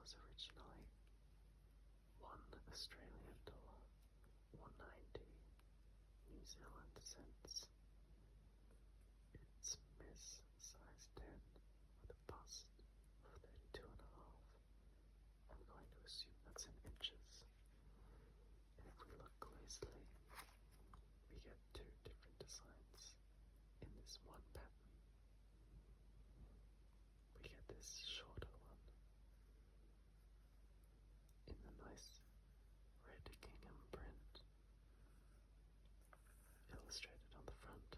was originally $1 Australian, 190 New Zealand cents. It's Miss size 10 with a bust of 32.5. I'm going to assume that's in inches. And if we look closely, we get two different designs in this one pattern. We get this shorter one in the nice red gingham print illustrated on the front.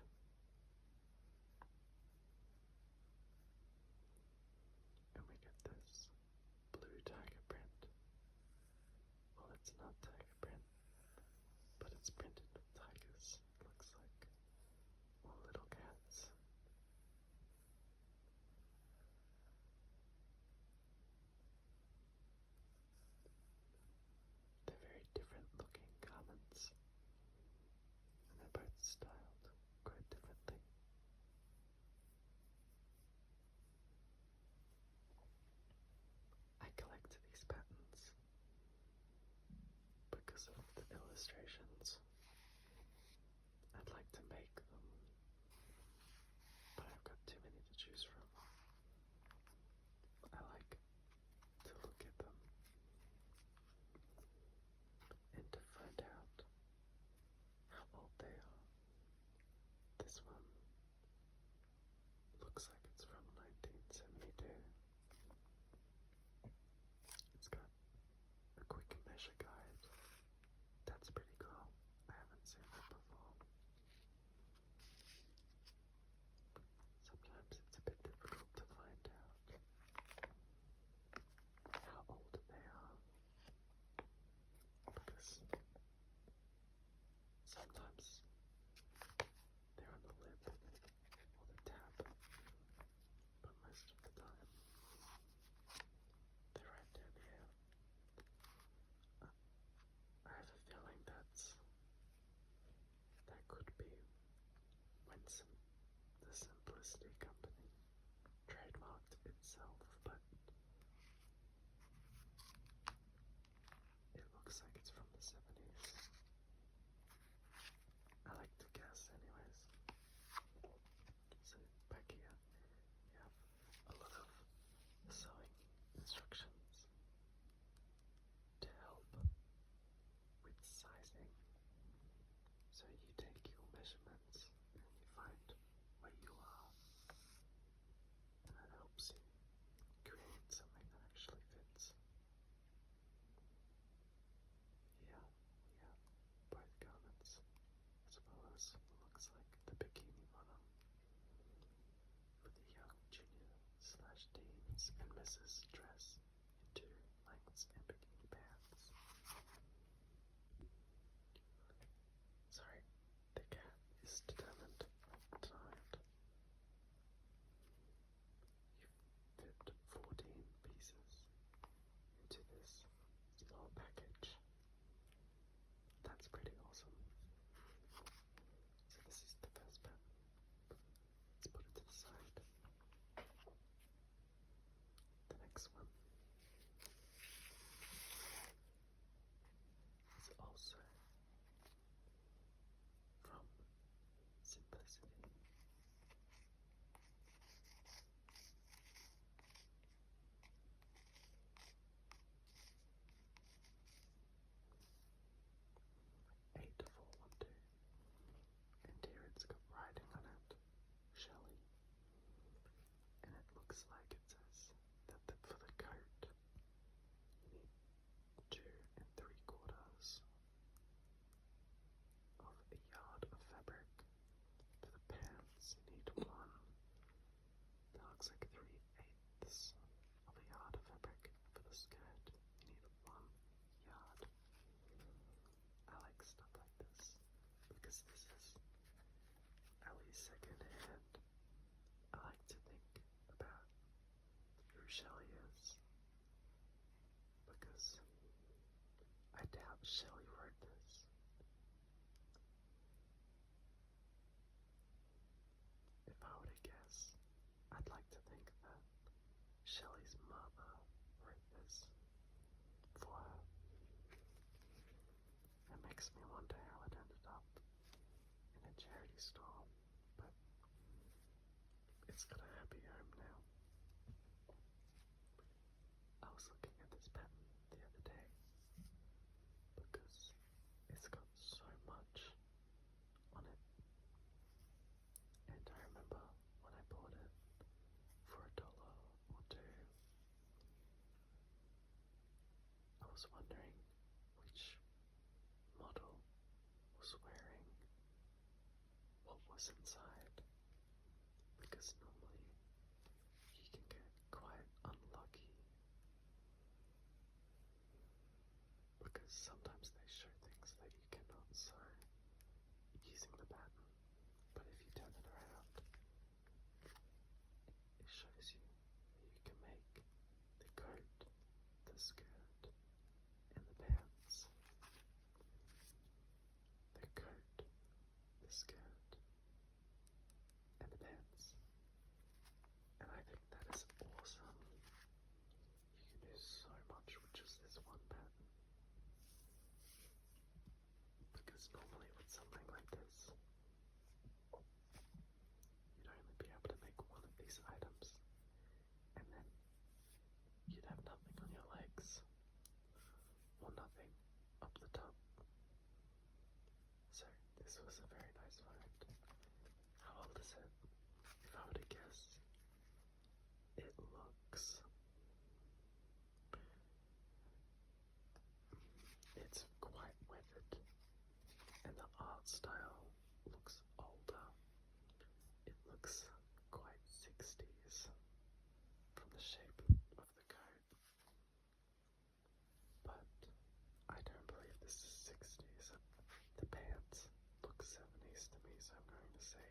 And we get this blue tiger print. Well, it's not tiger print, but it's printed with tigers. It looks like, or little cats. They're very different looking garments, and they're both styled quite differently. I collect these patterns because of the illustrations. I'd like to make them, but I've got too many to choose from. I like to look at them and to find out how old they are. This one looks like it's from 1972. It's got a quick measure guide. That's pretty cool. I haven't seen that before. Sometimes it's a bit difficult to find out how old they are, because sometimes they're on the lip or the tab, but most of the time they're right down here. I have a feeling that could be when the Simplicity Company trademarked itself, but it looks like it's from the 70s. I like to guess anyways. So back here you have a lot of sewing instructions to help with sizing. So you take your measurements and you find where you are, and that helps you create something that actually fits. Here we have both garments, as well as what looks like the bikini bottom with the young junior/teens and Mrs. dress in two lengths and bikini pants. Sorry, the cat is determined tonight. You've fit 14 pieces into this small package. That's pretty awesome. So this is the first pattern. Let's put it to the side. The next one is also from Simplicity. Eight, 4, 1, 2. And here it's got writing on it, Shelley. And it looks like it says that for the coat you need 2 3/4 of a yard of fabric. For the pants you need 1. That looks like 3/8 of a yard of fabric. For the skirt you need 1 yard. I like stuff like this because this is Ellie's second hand. I like to think about who Shelley is, because I doubt Shelley wrote this. If I were to guess, I'd like to think that Shelley's mother wrote this. makes me wonder how it ended up in a charity store, but it's got a happy home now. I was looking at this pattern the other day because it's got so much on it, and I remember when I bought it for $1 or $2, I was wondering which model was wearing what was inside, because normally you can get quite unlucky because sometimes they show things that you cannot sew using the pattern, but if you turn it around, it shows you that you can make the coat, the skirt, and the pants. The coat, the skirt, and the pants. And I think that is awesome. You can do so much with just this one pattern. Because normally with something like this, you'd only be able to make one of these items, and then you'd have nothing on your legs, or nothing up the top. So this was a very nice find. How old is it? If I were to guess, it looks... it's quite weathered, and the art style looks older. It looks quite 60s from the shape of the coat, but I don't believe this is 60s. The pants look 70s to me, so I'm going to say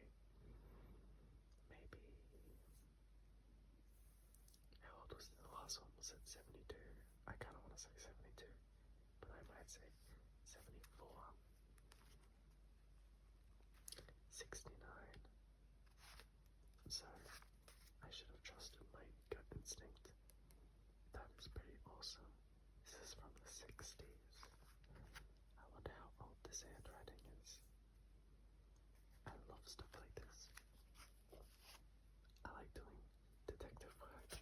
maybe... how old was the last one? Was it 72? I kind of want to say 72, but I might say 74. 69. So I should have trusted my gut instinct. That is pretty awesome. This is from the 60s. I wonder how old this handwriting is. I love stuff like this. I like doing detective work.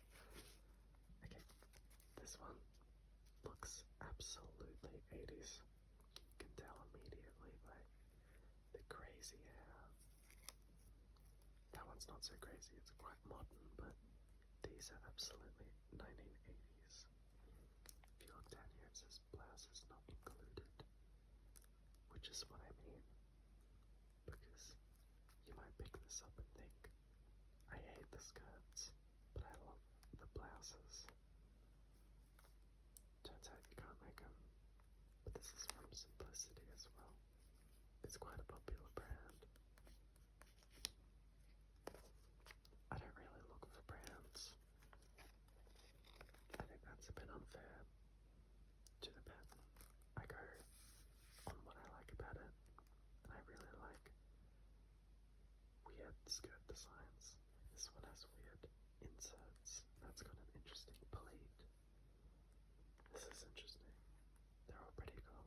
Okay, this one looks absolutely 80s. You can tell immediately by the crazy hair. That one's not so crazy, it's quite modern, but these are absolutely 1980s. If you look down here, it says blouse is not included, which is what I mean, because you might pick this up and think, I hate the skirts, but I love the blouses. Turns out you can't make them, but this is from Simplicity as well. It's quite a popular brand. I don't really look for brands. I think that's a bit unfair to the pattern. I go on what I like about it, and I really like weird skirt designs. This one has weird inserts. That's got an interesting pleat. This is interesting. They're all pretty cool.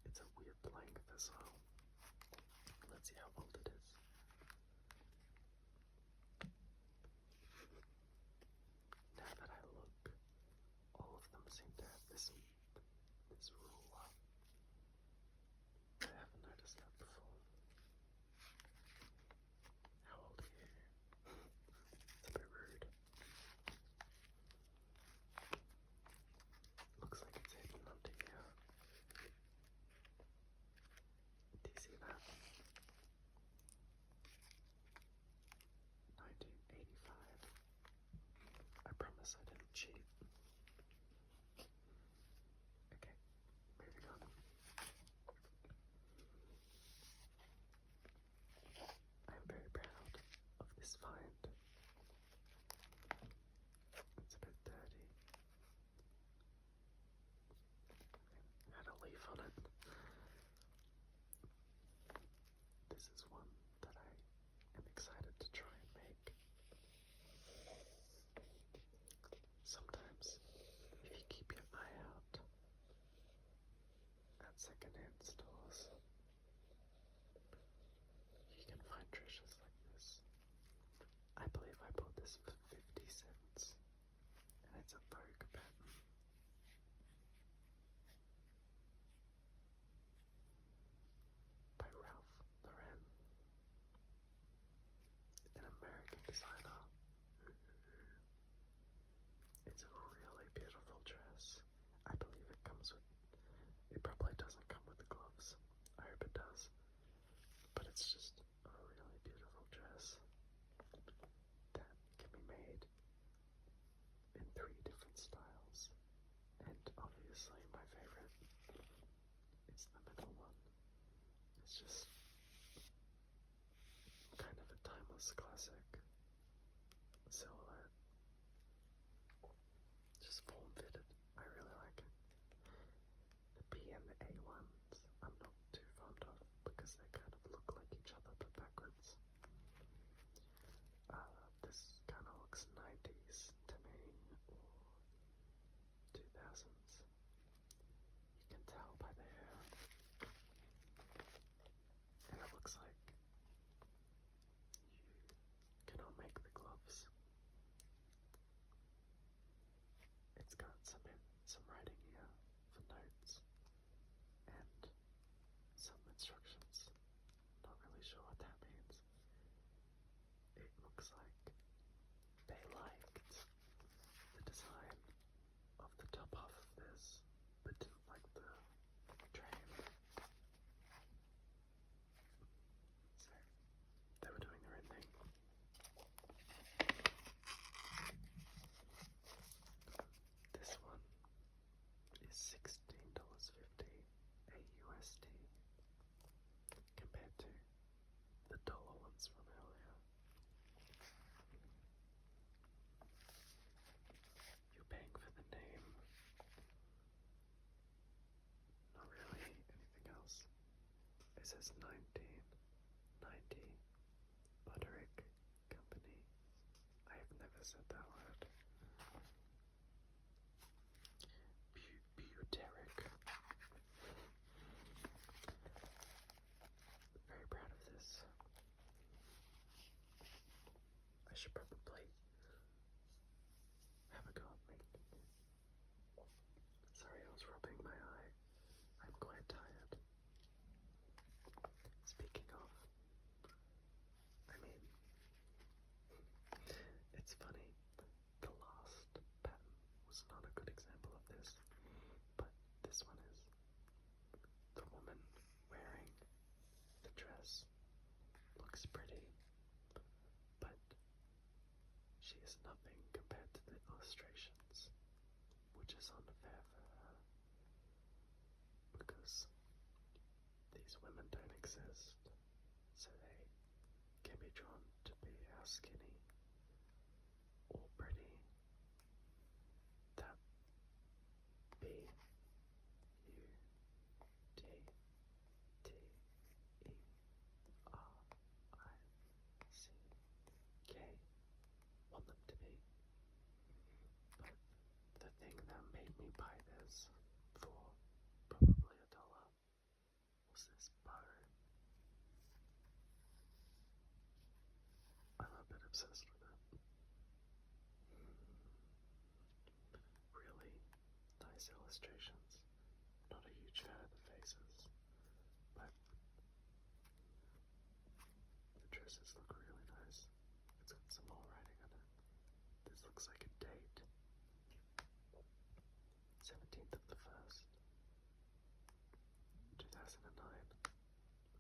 It's a weird length as well. Let's see how old it is. Now that I look, all of them seem to have this ruler. I haven't noticed that before. How old are you? It's a bit rude. Looks like it's hidden under here. Do you see that? 1985. I promise I didn't cheat. Okay, this for 50 cents, and it's a Vogue pattern. By Ralph Lauren, an American designer. It's a really beautiful dress. I believe it comes with, it probably doesn't come with the gloves. I hope it does. But it's just a really beautiful dress that can be made in 3 different styles. And obviously my favorite is the middle one. It's just kind of a timeless classic silhouette. Just form fitted. I really like it. The B and the A ones I'm not too fond of because they kind of look like each other but backwards. This kind of looks 90s to me, or 2000s. You can tell by the hair. And it looks like you cannot make the gloves. It's got some writing here for notes and some instructions. Not really sure what that means. It looks like they liked the design of the top half of this, but didn't like the train. So they were doing their own thing. This one is $16.50 AUSD compared to the dollar ones from earlier. You're paying for the name, not really anything else. It says 1990 Butterick Company. I have never said that word. Buterick. Very proud of this. I should probably have a go at making it. Sorry, I was rubbing my eye. I'm quite tired. Speaking of, I mean, it's funny, the last pattern was not a good example of this, but this one is. The woman wearing the dress looks pretty, but she is nothing compared to the illustrations, which is unfair for her, because these women don't exist, so they can be drawn to be how skinny or pretty that BUTTERICK want them to be. But the thing that made me buy this for probably $1 was this bow. I'm a bit obsessed with it. Really nice illustrations. Not a huge fan of the faces, but the dresses look really nice. It's got some more writing on it. This looks like a date. 17th of the 1st, 2009.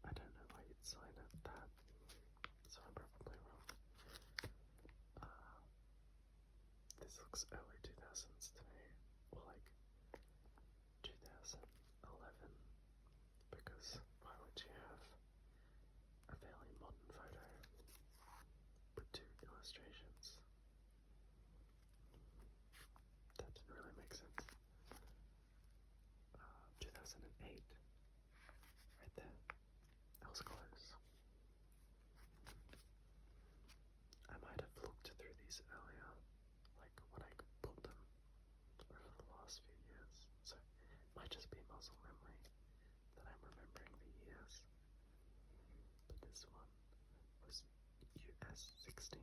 I don't know why you'd sign it that, so I'm probably wrong. This looks early 2000s to me, or like 2011, because why would you have a fairly modern photo with 2 illustrations? That didn't really make sense. 2008, right there. I was close. I might have looked through these earlier, like when I pulled them over the last few years, so it might just be muscle memory that I'm remembering the years. But this one was US $16.95,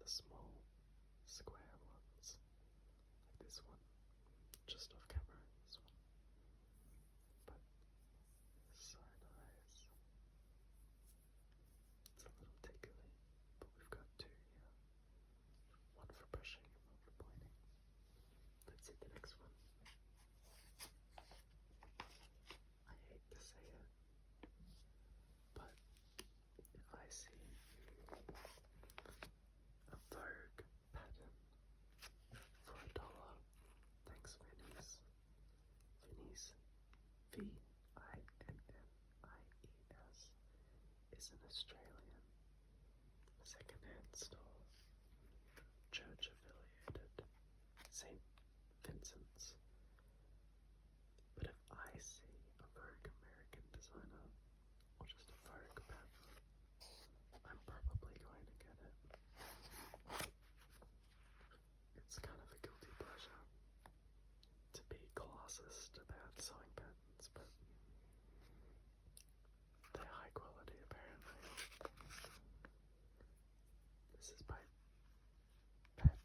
the small square ones, like this one, just off camera, this one, but so nice. It's a little tickly, but we've got two here, one for brushing and one for pointing. Let's hit the next one. I hate to say it, but if I see a Vogue pattern for $1, thanks Vinnies. Vinnies, Vinnies, is an Australian second-hand store, church affiliated, St. Vincent's. But if I see a Vogue American designer, or just a Vogue pattern, I'm probably going to get it. It's kind of a guilty pleasure to be classist about sewing patterns, but they're high quality apparently. This is by Patchouli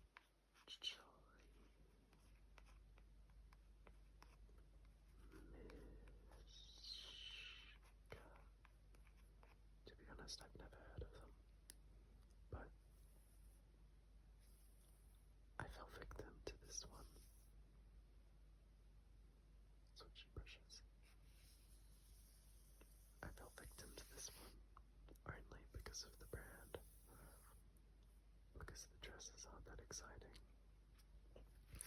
Mishka. To be honest, I've never heard of them, but I fell victim to this one. Switching brushes. I fell victim to this one only because of the brand, because the dresses aren't that exciting.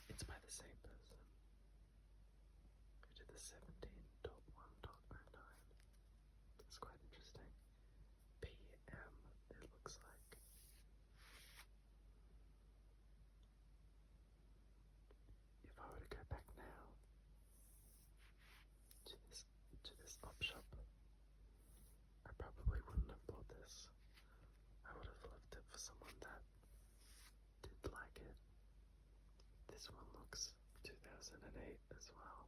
It's by the same person who did the 17.1.09. It's quite interesting. PM, it looks like. If I were to go back now to this op shop, I probably wouldn't have bought this. I would have left it for someone that did like it. This one looks 2008 as well.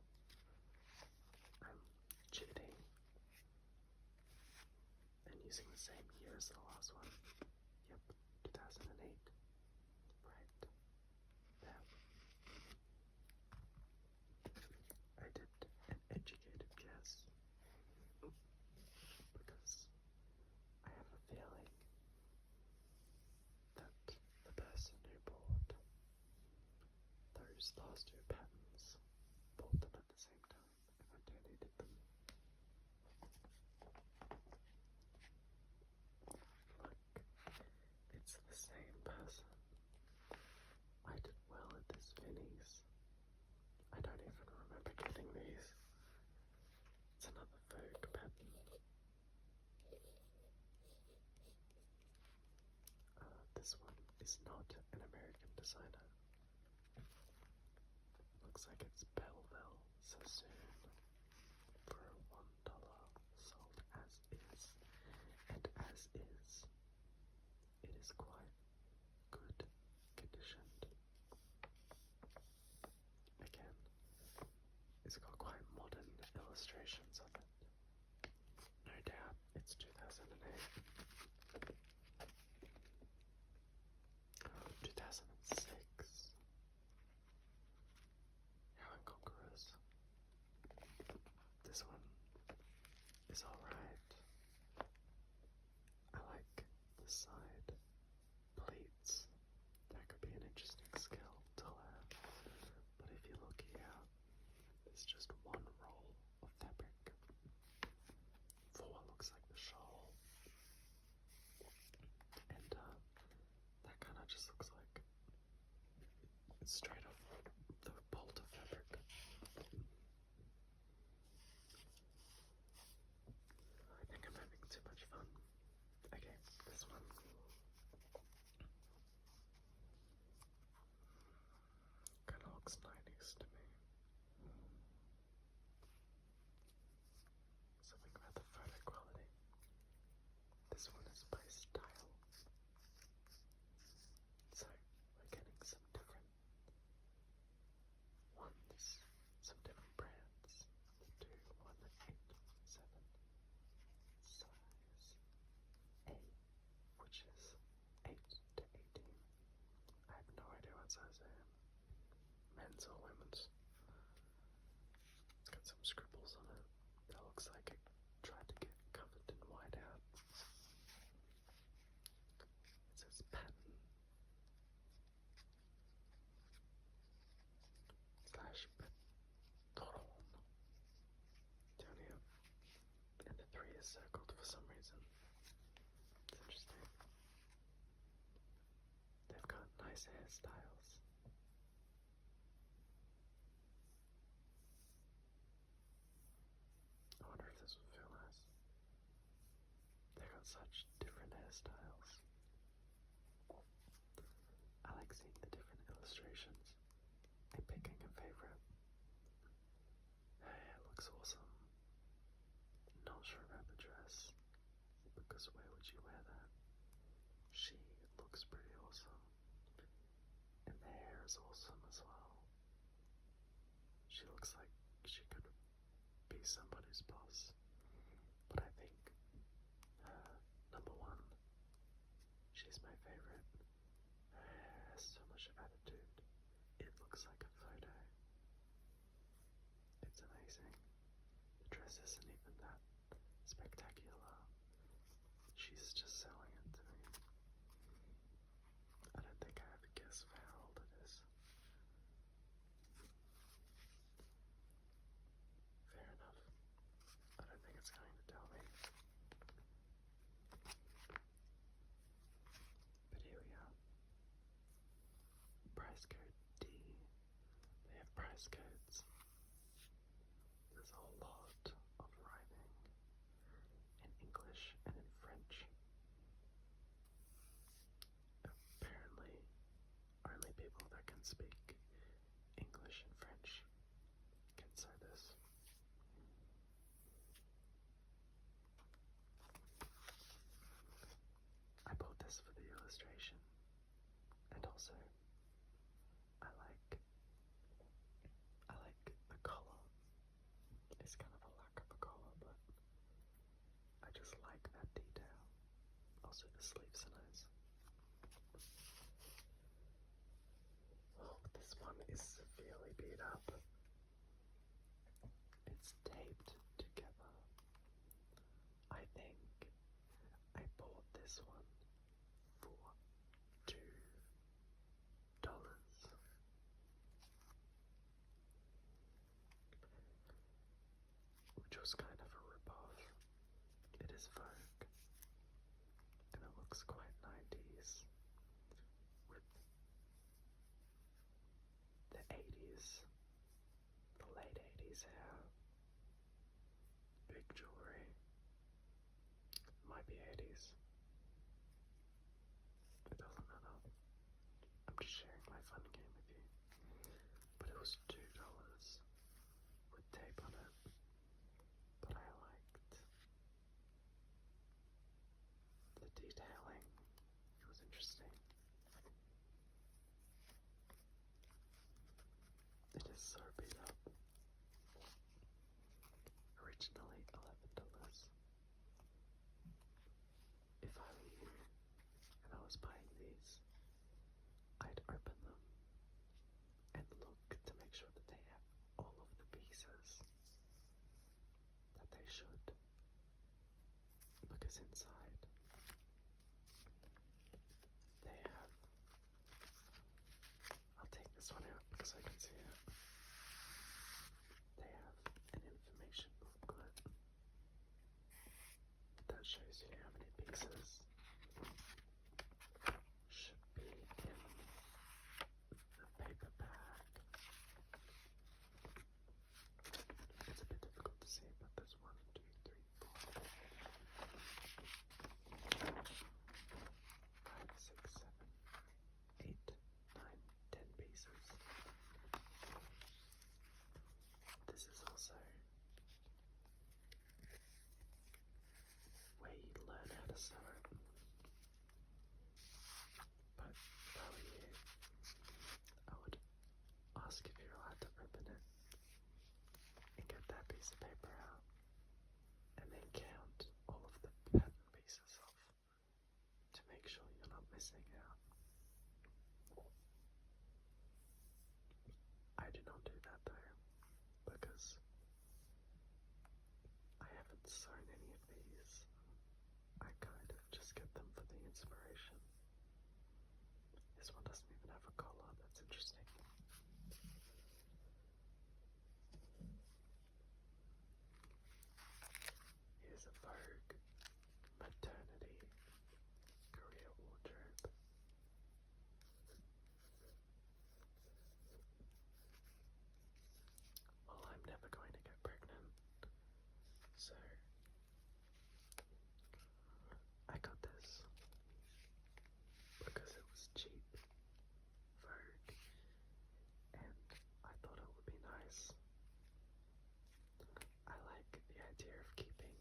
I'm cheating and using the same year as the last one. Yep, 2008. Right. There. I did an educated guess because I have a feeling that the person who bought those last two patterns bought them at the same time and I donated them. Look, it's the same person. I did well at this Vinnies. I don't even remember getting these. It's another Vogue pattern. This one is not an American designer. Looks like it's Belleville Sassoon for $1, sold as is. And as is, it is quite good conditioned. Again, it's got quite modern illustrations of it. No doubt it's 2008. 2006. How incongruous. This one is alright. I like the side pleats. That could be an interesting skill to learn. But if you look here, there's just one roll of fabric for what looks like the shawl. And that kind of just looks like it's straight off the bolt of fabric. I think I'm having too much fun. Okay, this one. Kinda looks 90s to me. Something about the photo quality. This one is by Style. So, we're getting some different men's or women's. It's got some scribbles on it. That looks like it tried to get covered in white out. It says pattern slash patron down here. And the 3 is circled for some reason. It's interesting. They've got nice hairstyles. I wonder if this would feel nice. They got such different hairstyles. I like seeing the different illustrations and picking a favorite. Hey, it looks awesome. Not sure about the dress, because where would you wear that? She looks pretty awesome. And the hair is awesome as well. She looks like she could be somebody's boss. But I think number 1, she's my favorite. Her hair has so much attitude. It looks like a photo. It's amazing. The dress isn't even that spectacular. She's just selling it to me. I don't think I have a guess of how old it is. Fair enough. I don't think it's going to tell me. But here we are. Price code D. They have price codes. There's a lot of writing in English and in French. Apparently, only people that can speak English and French can say this. I bought this for the illustration, and also I like the collar. It's kind of a lack of a collar, but I just like that detail. Also, the sleeves are nice. Oh, this one is severely beat up. It's taped together. I think I bought this one for $2, which was kind of a rip-off. It is Vogue, and it looks quite 90s, with the 80s, the late 80s hair, big jewelry, might be 80s, it doesn't matter. I'm just sharing my fun game with you. But it was $2 with tape on it. But I liked the detailing. It was interesting. It is so beat up. Originally $11. If I were you and I was buying these, I'd open them and look to make sure that they have all of the pieces that they should, because inside they have, I'll take this one out because I can see it, they have an information booklet that shows you how many pieces should be in the paper bag. It's a bit difficult to see, but there's 1, 2, 3, 4, 5, 6, 7, 8, 9, 10 pieces. This is also where you learn how to sew it. But if I were you, I would ask if you're allowed to open it and get that piece of paper out, and then count all of the pattern pieces off to make sure you're not missing out. I sewn any of these. I kind of just get them for the inspiration. This one doesn't even have a collar, that's interesting. Here's a Vogue maternity career wardrobe. Well, I'm never going to get pregnant, so I got this because it was cheap, Vogue, and I thought it would be nice. I like the idea of keeping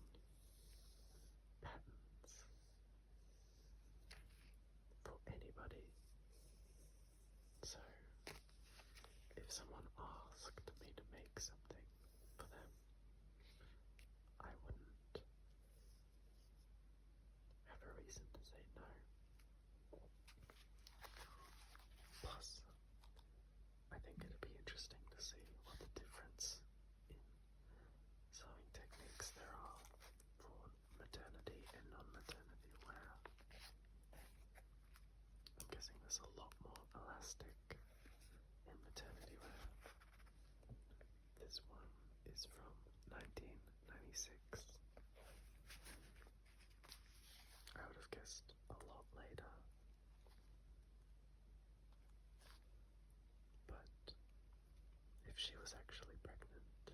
patterns for anybody. So, if someone asked me to make something for them, I wouldn't have a reason to say no. Plus, I think it'd be interesting to see what the difference in sewing techniques there are for maternity and non-maternity wear. I'm guessing there's a lot more elastic in maternity wear. This one is from 1996. I would have guessed a lot later. But if she was actually pregnant,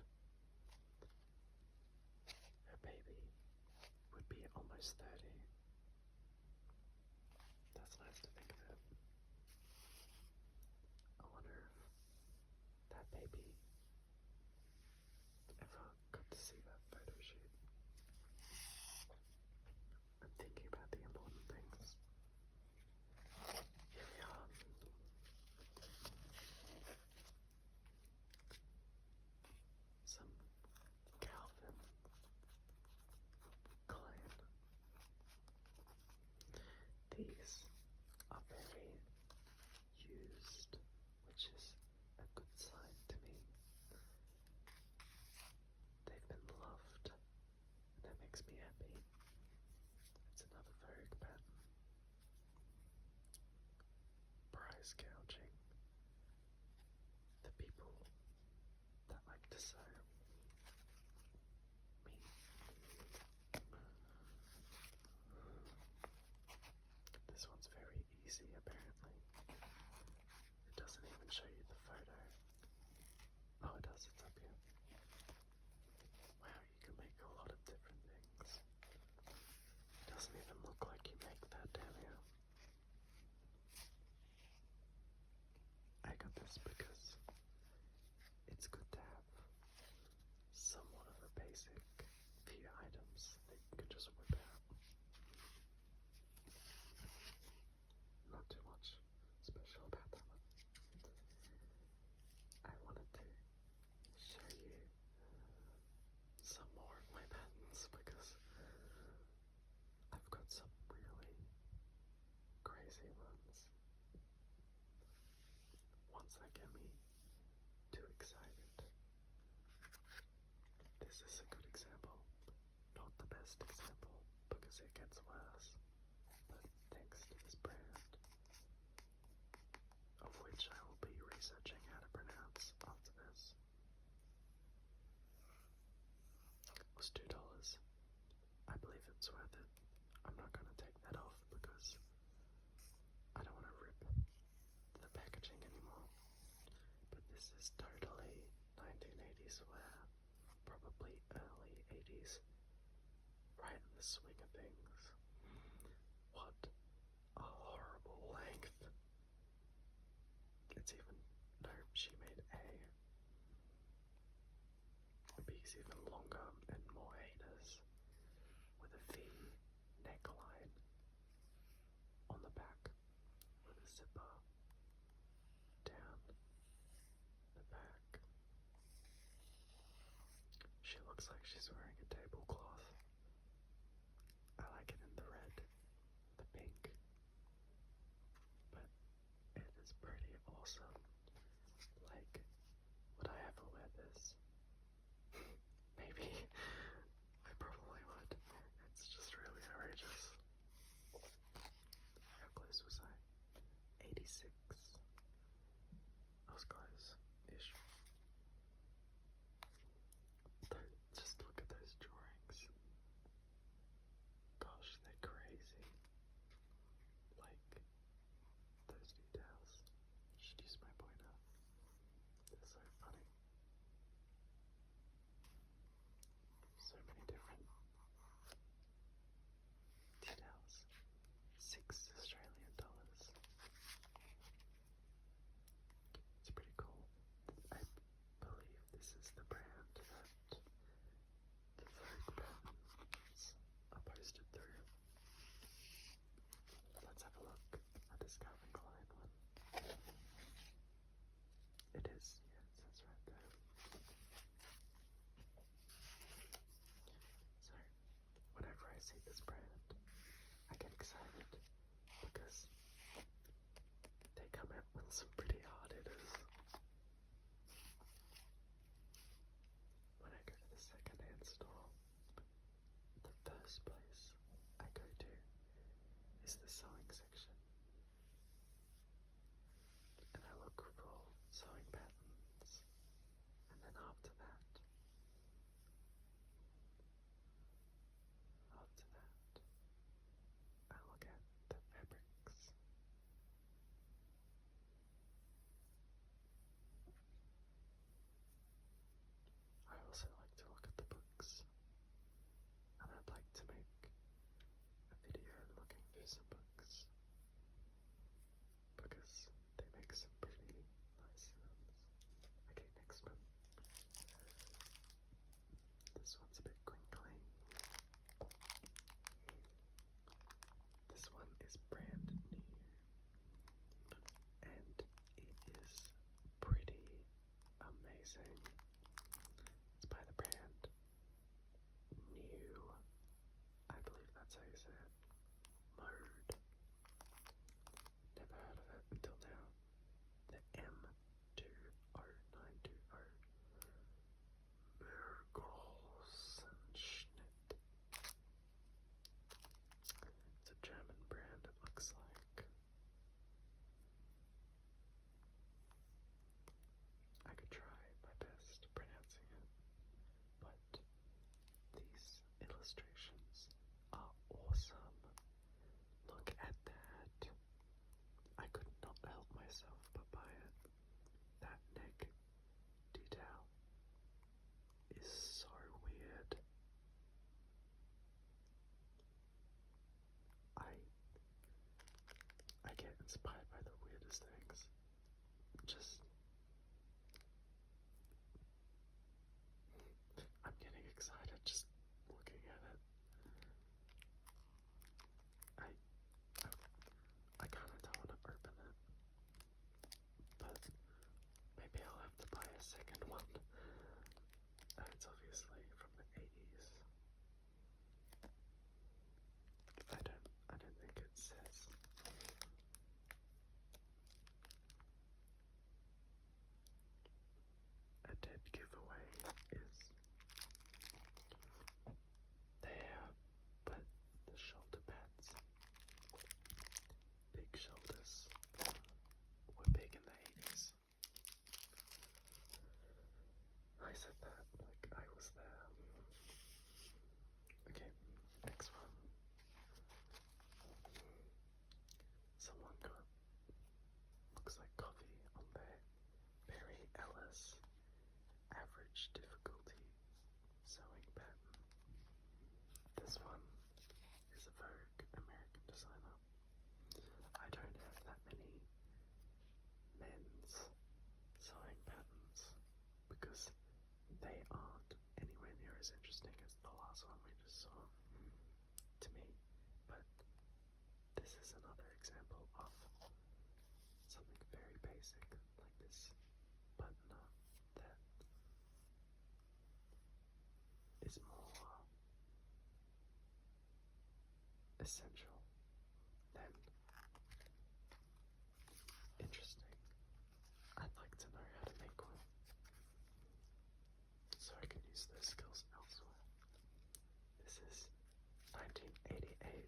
her baby would be almost 30. That's nice to think of. I wonder if that baby ever got to see that photo shoot. I'm thinking about the important things. Here we are. Some Calvin Klein. These are very used, which is a good sign to me. They've been loved, and that makes me happy. It's another Vogue pattern. Price gouging. The people that like to sew. Me. This one's very easy, apparently. It doesn't even show you the photo. Oh, it does, it's up here. Wow, you can make a lot of different things. It doesn't even look like you make that down here. I got this because it's good to have somewhat of a basic few items that you can just whip out. Not too much special about that one. I wanted to show you some more of my patterns because I've got some really crazy ones. Ones that get me too excited. This is a good example. Not the best example because it gets worse. But thanks to this brand, of which I will be researching how to pronounce after this. It was $2. I believe it's worth it. I'm not going to take that off because I don't want to rip the packaging anymore. But this is totally 1980s wear, probably early 80s, right in the swing of things. What a horrible length. It's even, no, she made a piece even longer and more heinous with a V neckline on the back with a zipper down the back. She looks like she's wearing a tablecloth. I like it in the red, the pink, but it is pretty awesome. Like, would I ever wear this? Maybe. myself, but buy it. That neck detail is so weird. I get inspired by the weirdest things. Just I'm getting excited just looking at it. I kinda don't want to open it, but maybe I'll have to buy a second one. It's obviously from the 80s. I don't think it says. A dead giveaway is there, but the shoulder pads, big shoulders, were big in the 80s. I said that like I was there. Okay, next one. Someone got, looks like coffee on there. Barry Ellis, average difficulty sewing pattern. This one is a Vogue American designer. I don't have that many men's sewing patterns because they aren't anywhere near as interesting as the last one we just saw to me. But this is another example of something very basic like this button up that is more essential than interesting. I'd like to know how to make one so I can use those skills elsewhere. This is 1988.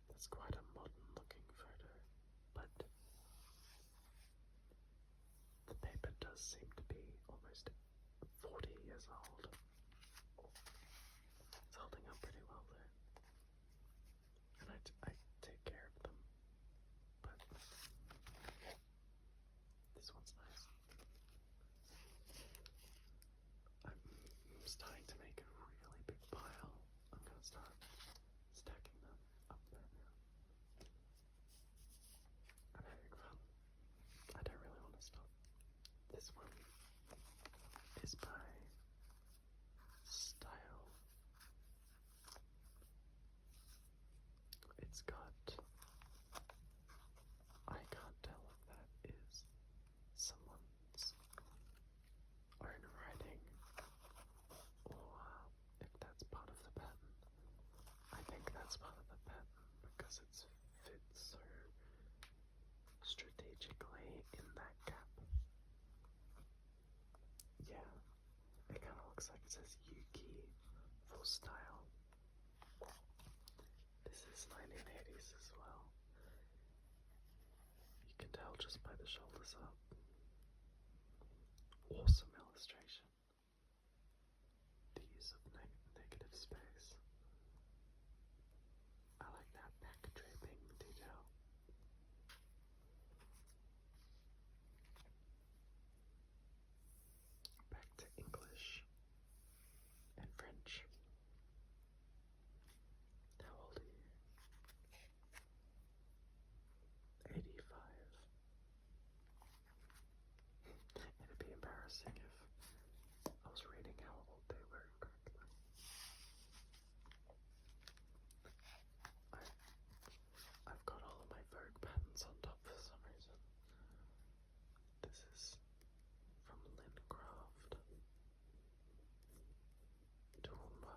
That's quite a modern looking photo, but the paper does seem to be almost 40 years old. It's holding up pretty well though. And I take care of them. But this one's nice. I'm starting to make a really big pile. I'm gonna start stacking them up there now. I'm having fun. I don't really want to stop. This one is by Style. It's got, I can't tell if that is someone's own writing or if that's part of the pattern. I think that's part of the pattern because it's fit so strategically in that gap. Yeah, it kind of looks like it says Yuki for style. This is 1980s as well. You can tell just by the shoulders up. Awesome illustration. The use of negative space. I like that back draping detail. Back to English and French. How old are you? 85. It'd be embarrassing if I was reading how old they were correctly. I've got all of my Vogue patterns on top for some reason. This is from Lincraft. Toowoomba.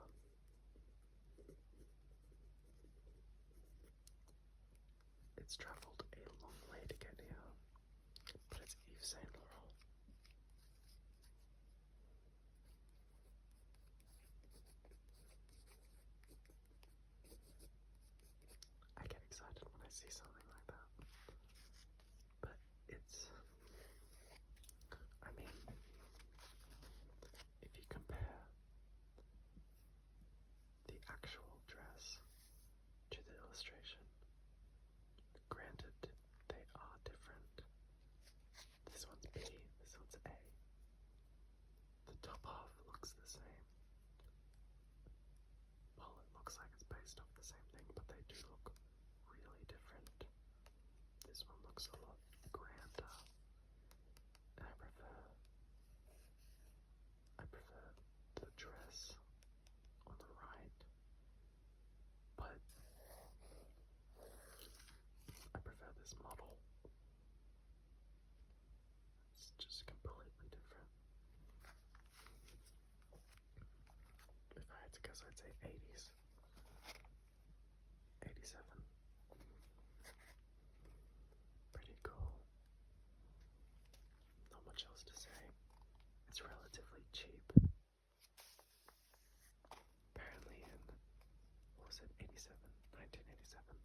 It's travelled a long way to get here, but it's Yves Saint Laurent. I get excited when I see something like that. But it's, I mean, if you compare the actual dress to the illustration, granted they are different, looks a lot grander. And I prefer the dress on the right, but I prefer this model. It's just completely different. If I had to guess, I'd say 80s. 87. Pretty cool. Not much else to say. It's relatively cheap. Apparently in, what was it, 1987,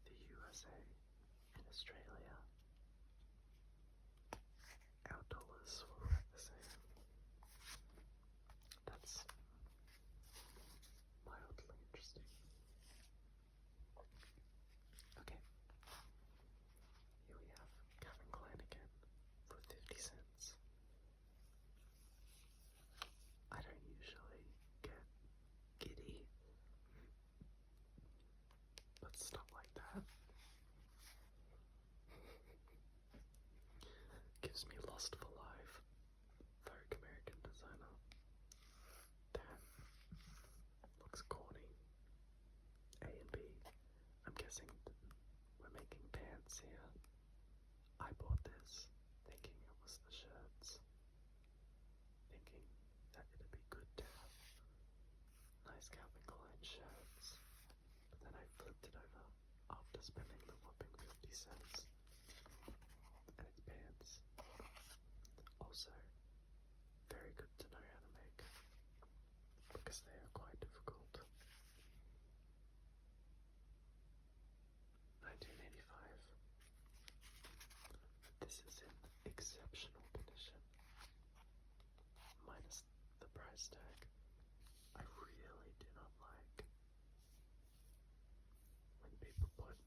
the USA and Australia, our dollars were worth the same. That's mildly interesting. Okay, here we have Calvin Klein again for 50 cents. I don't usually get giddy, but stuff like that gives me lust for life. Vogue American designer. That looks corny. A and B. I'm guessing we're making pants here. I bought this thinking it was the shirts, thinking that it'd be good to have nice Calvin Klein shirts, but then I flipped it over after spending the whopping 50 cents, and it's pants. Also, very good to know how to make, because they are quite difficult. 1985. This is in exceptional condition, minus the price tag. I really do not like when people put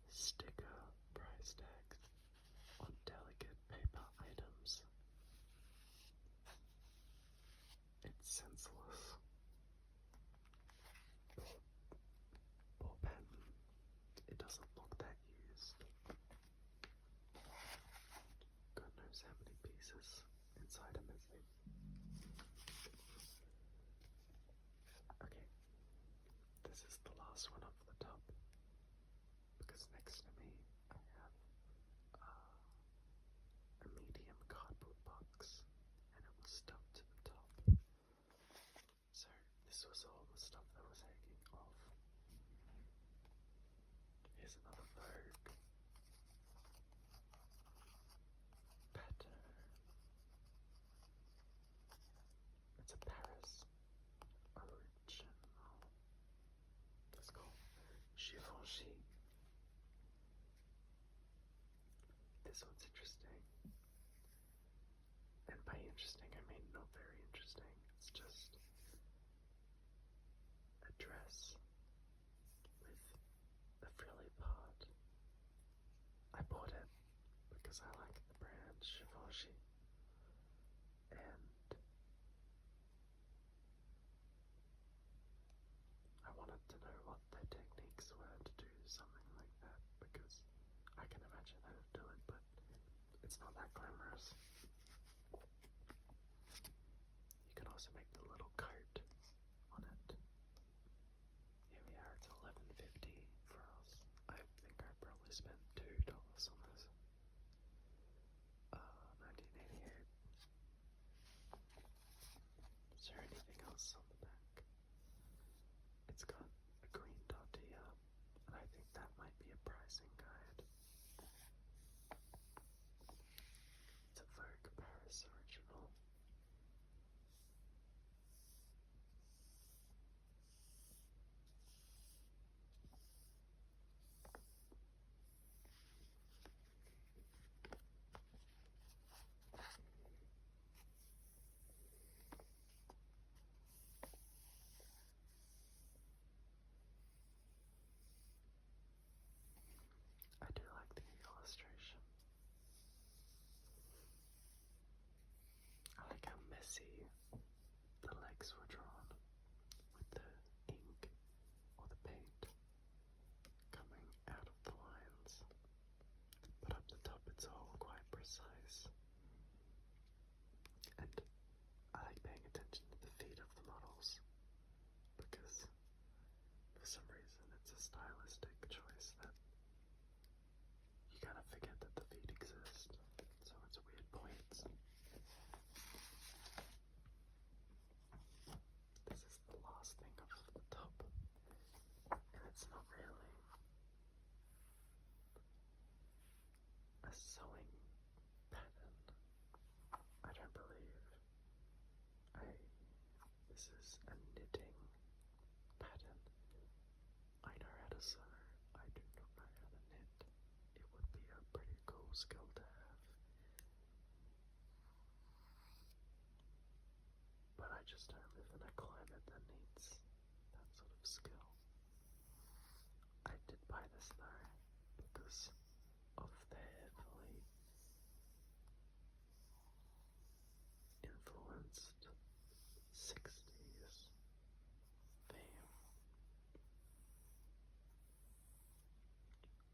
sticker price tags on delicate paper items. It's senseless. Poor pattern. It doesn't look that used. God knows how many pieces inside are missing. Okay, this is the last one off the top, because next to me I have a medium cardboard box, and it was stuffed to the top. So this was all the stuff that was hanging off. Here's another Vogue pattern. It's a Paris original. It's called Givenchy. This one's interesting. And by interesting, I mean not very interesting. It's just a dress with a frilly part. I bought it because I like the brand Givenchy, and I wanted to know what their techniques were to do something like that, because I can imagine how to do it, but it's not that glamorous. You can also make the little coat on it. Here we are, it's $11.50 for us. I think I probably spent $2 on this. 1988. Is there anything else on the back? It's got a green dot here, and I think that might be a pricing guide. It's a Vogue Paris original. I do like the illustration. so I do not know how to knit. It would be a pretty cool skill to have. But I just don't live in a climate that needs that sort of skill. I did buy this though because of the heavily influenced 60s theme.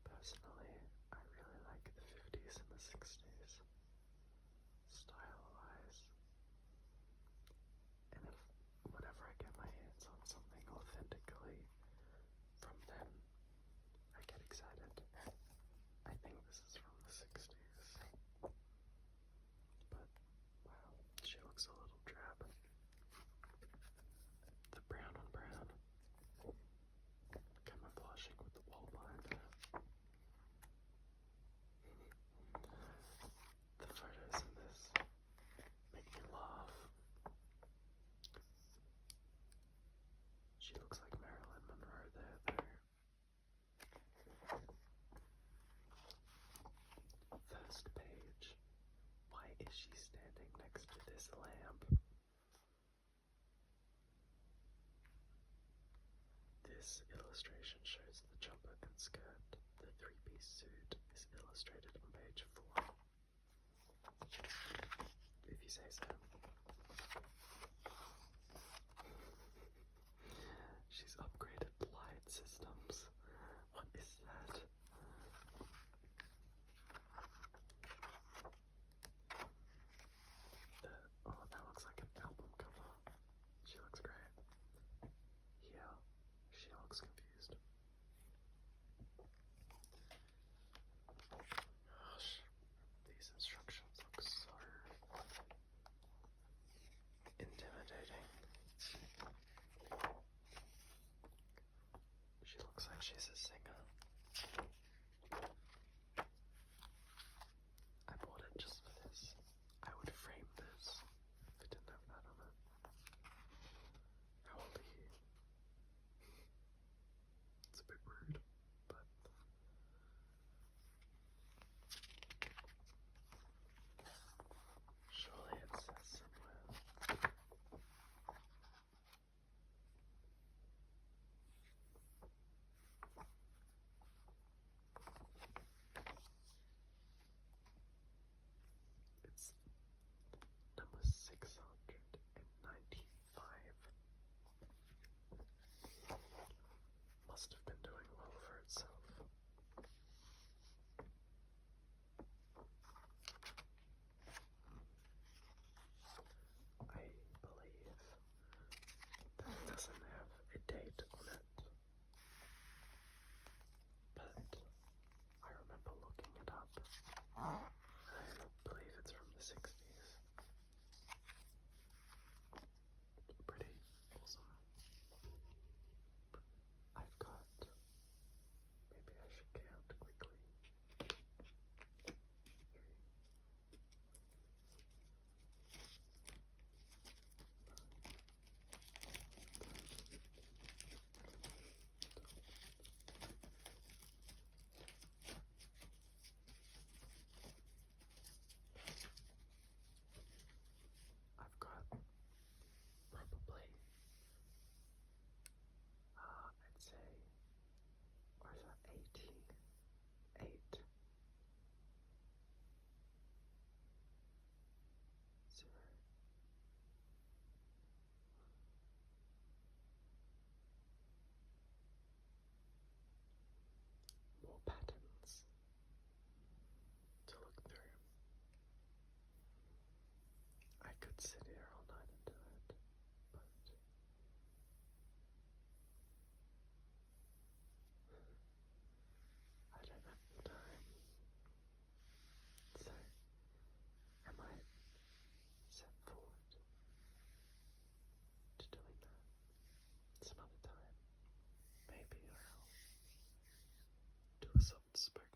Personally, I really like the 50s and the 60s style-wise, and whenever I get my hands on something authentically from them, I get excited. I think this is from the 60s, but wow, she looks a little drab. The brown on brown, camouflaging with the wall binder. The photos in this make me laugh. She looks like Marilyn Monroe there, though. First page. Why is she standing next to this lamp? This illustration shows the jumper and skirt. The three-piece suit is illustrated on page 4. If you say so. She's upgraded light systems. What is that? Oh, that looks like an album cover. She looks great. Here, she looks confused. Gosh, these instructions look so intimidating. She looks like she's a singer. I bought it just for this. I would frame this if it didn't have that on it. How old are you? It's a bit rude, but surely it says somewhere. It's number 695. Must have been doing well for itself. I believe that it doesn't have a date on it, but I remember looking it up. I believe it's from the 60s. Pretty awesome. I've got, maybe I should count quickly. 3, I've got probably, I'd say, or is that 88? 0. More patterns to look through. I could sit here all night and do it, but I don't have the time. So I might set forward to doing that some other time. Maybe I'll do a soft spoken